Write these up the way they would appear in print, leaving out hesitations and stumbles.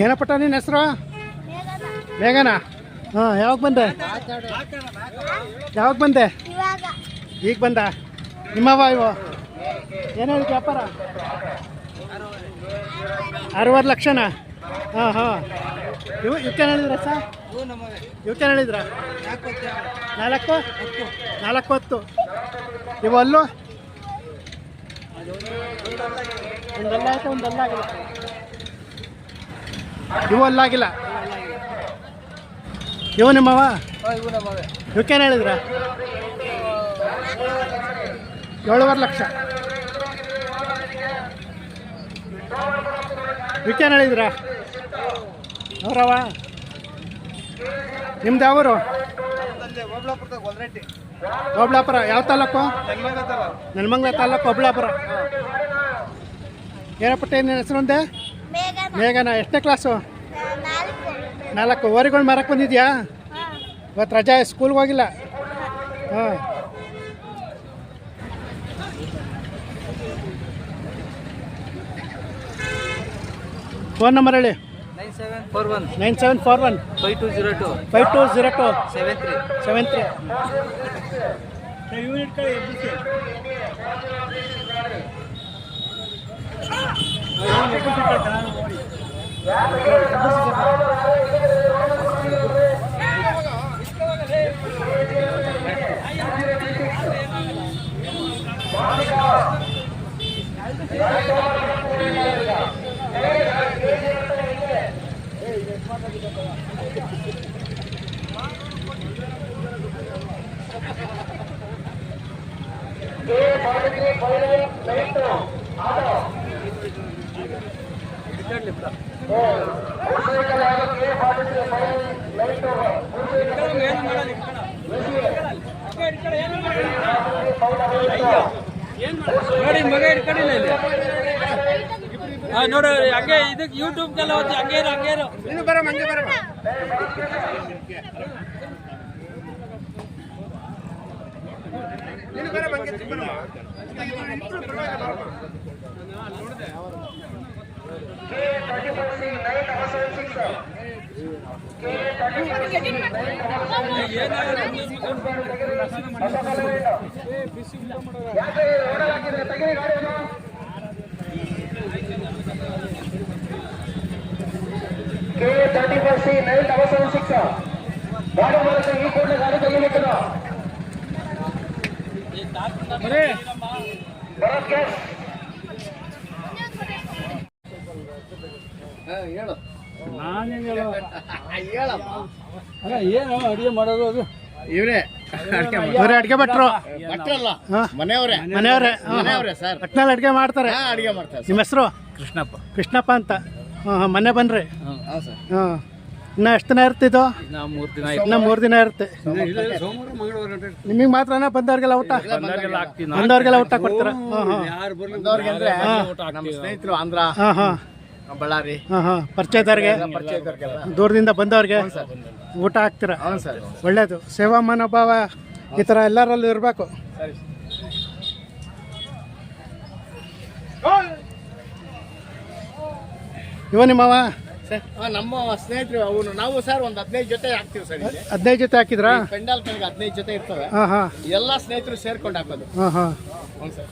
ಏನಪ್ಪಟ ನಿನ್ನ ಹೆಸರು? ಮೇಘನಾ. ಹಾಂ, ಯಾವಾಗ ಬಂದೆ? ಈಗ ಬಂದ. ನಿಮ್ಮವ ಇವು ಏನು ಹೇಳಿದ ವ್ಯಾಪಾರ? 60 ಲಕ್ಷನಾ? ಹಾಂ ಹಾಂ. ಇವಕ್ಕೇನು ಹೇಳಿದ್ರ ಸರ್? ಇವಕ್ಕೇನು ಹೇಳಿದ್ರ? 4 ಇವು ಅಲ್ಲೂ ಒಂದಲ್ಲ ಆಯ್ತು, ಒಂದಲ್ಲ ಆಗಿಲ್ಲ. ಇವು ಅಲ್ಲಾಗಿಲ್ಲ. ಇವು ನಿಮ್ಮವ? ಇವಕ್ಕೇನು ಹೇಳಿದ್ರ? 7.5 ಲಕ್ಷ. ಇವಕ್ಕೇನು ಹೇಳಿದ್ರ? ಅವರವ ನಿಮ್ದು ಯಾವರು? ಓಬ್ಳಾಪುರ. ಯಾವ ತಾಲೂಕು? ನೆಲಮಂಗಲ ತಾಲೂಕು, ಓಬ್ಳಾಪುರ. ಏನಪ್ಪಟ್ಟ ನಿನ್ನ ಹೆಸರು ಒಂದೇ? ಮೇಘನಾ. ಎಷ್ಟನೇ ಕ್ಲಾಸು? 4. ಓರಿಗಳು ಮಾರಕ್ಕೆ ಬಂದಿದ್ಯಾ? ಇವತ್ತು ರಜಾ, ಸ್ಕೂಲ್ಗೆ ಹೋಗಿಲ್ಲ? ಹಾಂ. ಫೋನ್ ನಂಬರ್ ಹೇಳಿ. 9741 5202 73. ನೋಡು ಹಂಗೆ ಇದಕ್ಕೆ ಯೂಟ್ಯೂಬ್ಗೆಲ್ಲ ಹೋಗಿ ಹಂಗೆ ಇರು ಬರ ಹಂಗೆ ಬರ. K34C 9776 ಗಾಡಿ ಬರುತ್ತೆ. ಈ ಕೂಡಲೇ ಗಾಡಿ ತೆಗಿಬೇಕು. ಏನು ಅಡುಗೆ ಮಾಡೋದು? ಅದು ಇವರೇ ಅಡುಗೆ ಭಟ್ರು. ಮನೆಯವರೇ ಸರ್. ಒಟ್ಟಿನಲ್ಲಿ ಅಡುಗೆ ಮಾಡ್ತಾರೆ. ನಿಮ್ಮ ಹೆಸರು? ಕೃಷ್ಣಪ್ಪ ಅಂತ. ಹಾಂ, ಮೊನ್ನೆ ಬನ್ರಿ. ಹಾಂ. ಇನ್ನು ಎಷ್ಟು ದಿನ ಇರ್ತಿದ್ದು? ಇನ್ನು 3 ದಿನ ಇರುತ್ತೆ. ನಿಮಗೆ ಮಾತ್ರನಾ? ಬಂದವ್ರಿಗೆಲ್ಲ ಊಟ? ಬಂದವ್ರಿಗೆಲ್ಲ ಊಟ ಕೊಡ್ತೀರಾ? ಸ್ನೇಹಿತರು ಆಂಧ್ರ, ಬಳ್ಳಾರಿ, ಪರಿಚಯದವ್ರಿಗೆ, ದೂರದಿಂದ ಬಂದವ್ರಿಗೆ ಊಟ ಹಾಕ್ತೀರಾ? ಒಳ್ಳೇದು. ಸೇವಾ ಮನೋಭಾವ ಈ ಥರ ಎಲ್ಲರಲ್ಲೂ ಇರಬೇಕು. ಇವ ನಿಮ್ಮವ? ನಮ್ಮ ಸ್ನೇಹಿತರು ಅವನು. ನಾವು ಸರ್ ಒಂದು 15 ಜೊತೆ ಹಾಕ್ತೀವಿ ಸರ್. 15 ಜೊತೆ ಹಾಕಿದ್ರಾ? ಪೆಂಡಾಲ್ ಕಡೆಗೆ 15 ಜೊತೆ ಇರ್ತವೆ. ಎಲ್ಲ ಸ್ನೇಹಿತರು ಸೇರ್ಕೊಂಡು ಹಾಕೋದು. ಹ್ಞೂ ಸರ್.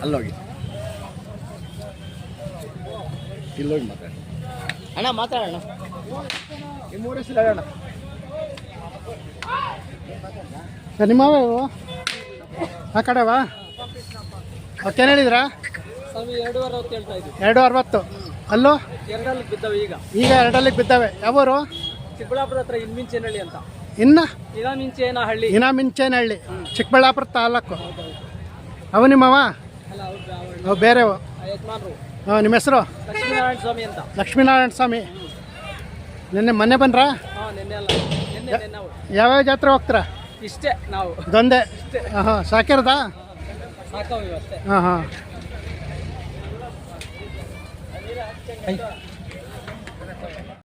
ಅಲ್ಲೋಗಿ ಇಲ್ಲೋಗಿ ಮಾತಾಡಿ ಅಣ್ಣ, ಮಾತಾಡೋಣ. ನಿಮ್ಮ ಊರ ಹೆಸರು ಹೇಳೋಣ. ನಿಮ್ಮವ ಇವು? ಆ ಕಡೆವಾ? ಓಕೆ, ಹೇಳಿದ್ರಾ? 2.60. ಅಲ್ಲೂ 2 ಬಿದ್ದಾವೆ. ಈಗ 2 ಬಿದ್ದಾವೆ. ಯಾವೂರು? ಚಿಕ್ಕಬಳ್ಳಾಪುರ ಹತ್ರ ಇನ್ಮಿಂಚೇನಹಳ್ಳಿ ಅಂತ. ಇನಾಮಿಂಚೇನಹಳ್ಳಿ, ಚಿಕ್ಕಬಳ್ಳಾಪುರ ತಾಲೂಕು. ಅವು ನಿಮ್ಮವ? ಅವು ಬೇರೆವು. ಹಾಂ. ನಿಮ್ಮ ಹೆಸರು? ಲಕ್ಷ್ಮೀನಾರಾಯಣ ಸ್ವಾಮಿ ಅಂತ. ಲಕ್ಷ್ಮೀನಾರಾಯಣ ಸ್ವಾಮಿ. ಮೊನ್ನೆ ಬಂದ್ರಾ? ಯಾವ್ಯಾವ ಜಾತ್ರೆ ಹೋಗ್ತೀರಾ? ಇಷ್ಟೇ ನಾವು. ಇದೊಂದೇ? ಹಾಂ. ಸಾಕಿರೋದಾ? ಹಾಂ. ಐ